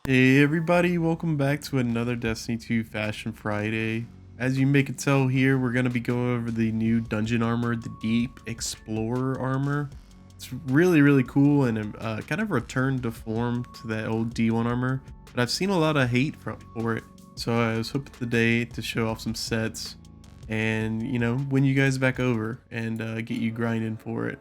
Hey everybody, welcome back to another Destiny 2 Fashion Friday. As you may can tell here, we're going to be going over the new dungeon armor, the Deep Explorer armor. It's really cool and kind of returned to form to that old D1 armor, but I've seen a lot of hate for it. So I was hoping today to show off some sets and, win you guys back over and get you grinding for it.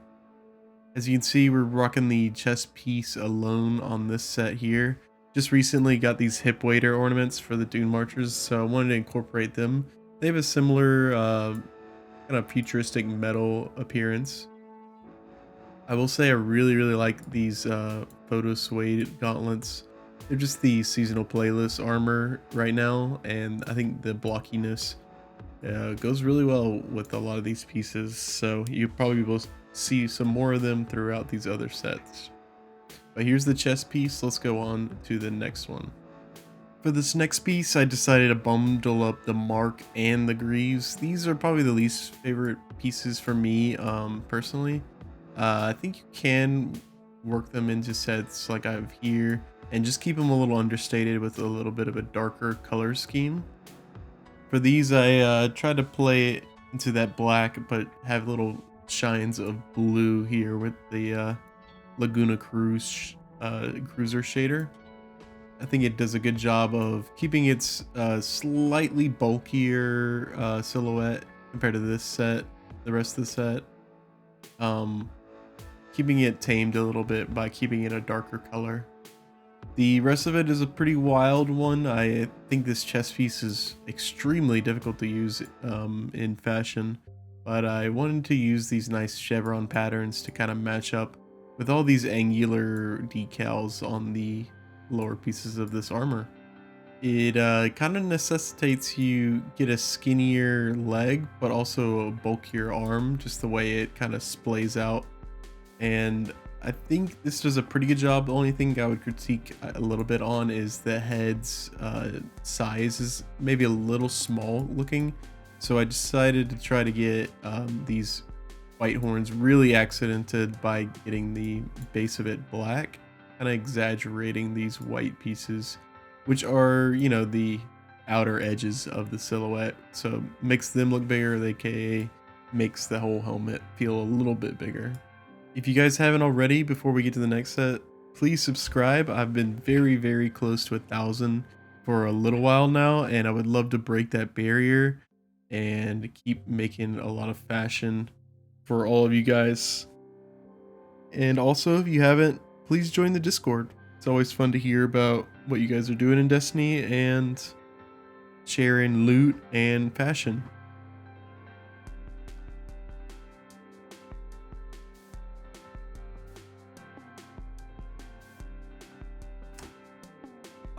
As you can see, we're rocking the chest piece alone on this set here. Just recently got these hip waiter ornaments for the Dune Marchers, so I wanted to incorporate them. They have a similar kind of futuristic metal appearance. I will say I really like these photo suede gauntlets. They're just the seasonal playlist armor right now, and I think the blockiness goes really well with a lot of these pieces, so you probably will see some more of them throughout these other sets. But here's the chest piece, let's go on to the next one. For this next piece, I decided to bundle up the Mark and the Greaves. These are probably the least favorite pieces for me, personally. I think you can work them into sets like I have here, and just keep them a little understated with a little bit of a darker color scheme. For these, I tried to play into that black, but have little shines of blue here with the Laguna Cruiser shader. I think it does a good job of keeping its slightly bulkier silhouette compared to this set, the rest of the set. Keeping it tamed a little bit by keeping it a darker color. The rest of it is a pretty wild one. I think this chest piece is extremely difficult to use in fashion, but I wanted to use these nice chevron patterns to kind of match up with all these angular decals on the lower pieces of this armor. It kind of necessitates you get a skinnier leg, but also a bulkier arm, just the way it kind of splays out. And I think this does a pretty good job. The only thing I would critique a little bit on is the head's size is maybe a little small looking. So I decided to try to get these white horns really accented by getting the base of it black, kind of exaggerating these white pieces, which are, the outer edges of the silhouette. So makes them look bigger, aka makes the whole helmet feel a little bit bigger. If you guys haven't already, before we get to the next set, please subscribe. I've been very close to 1,000 for a little while now, and I would love to break that barrier and keep making a lot of fashion for all of you guys. And also, if you haven't, please join the Discord. It's always fun to hear about what you guys are doing in Destiny and sharing loot and fashion.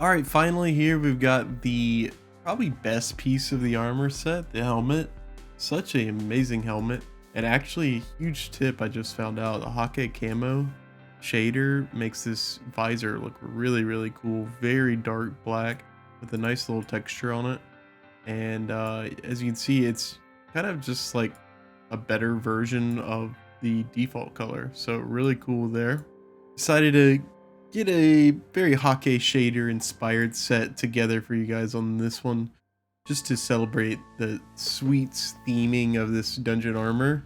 Alright, finally here we've got the probably best piece of the armor set, the helmet. Such an amazing helmet. And actually, huge tip I just found out, the Hake camo shader makes this visor look really cool. Very dark black with a nice little texture on it. And as you can see, it's kind of just like a better version of the default color. So really cool there. Decided to get a very Hake shader inspired set together for you guys on this one, just to celebrate the sweet theming of this dungeon armor.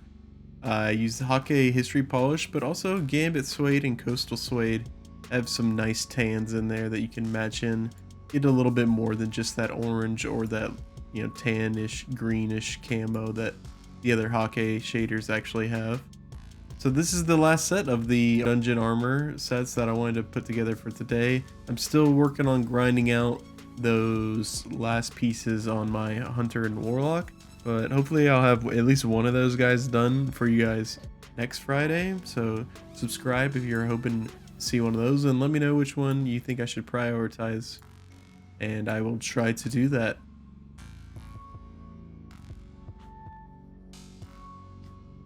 I used the Hake history polish, but also Gambit suede and coastal suede have some nice tans in there that you can match in. Get a little bit more than just that orange or that tannish greenish camo that the other Hake shaders actually have. So this is the last set of the dungeon armor sets that I wanted to put together for today. I'm still working on grinding out those last pieces on my Hunter and Warlock, but hopefully I'll have at least one of those guys done for you guys next Friday. So subscribe if you're hoping to see one of those, and let me know which one you think I should prioritize, and I will try to do that.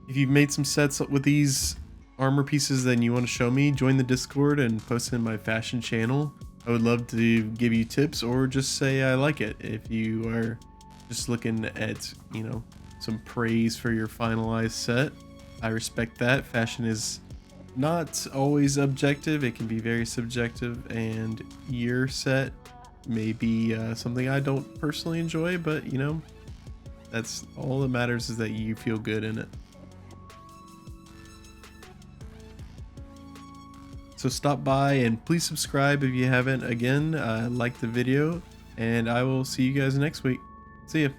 If you've made some sets with these armor pieces then you want to show me, join the Discord and post in my fashion channel. I would love to give you tips or just say I like it. If you are just looking at, some praise for your finalized set, I respect that. Fashion is not always objective. It can be very subjective, and your set may be something I don't personally enjoy, but you know, that's all that matters, is that you feel good in it. So stop by and please subscribe if you haven't. Again, like the video, and I will see you guys next week. See ya.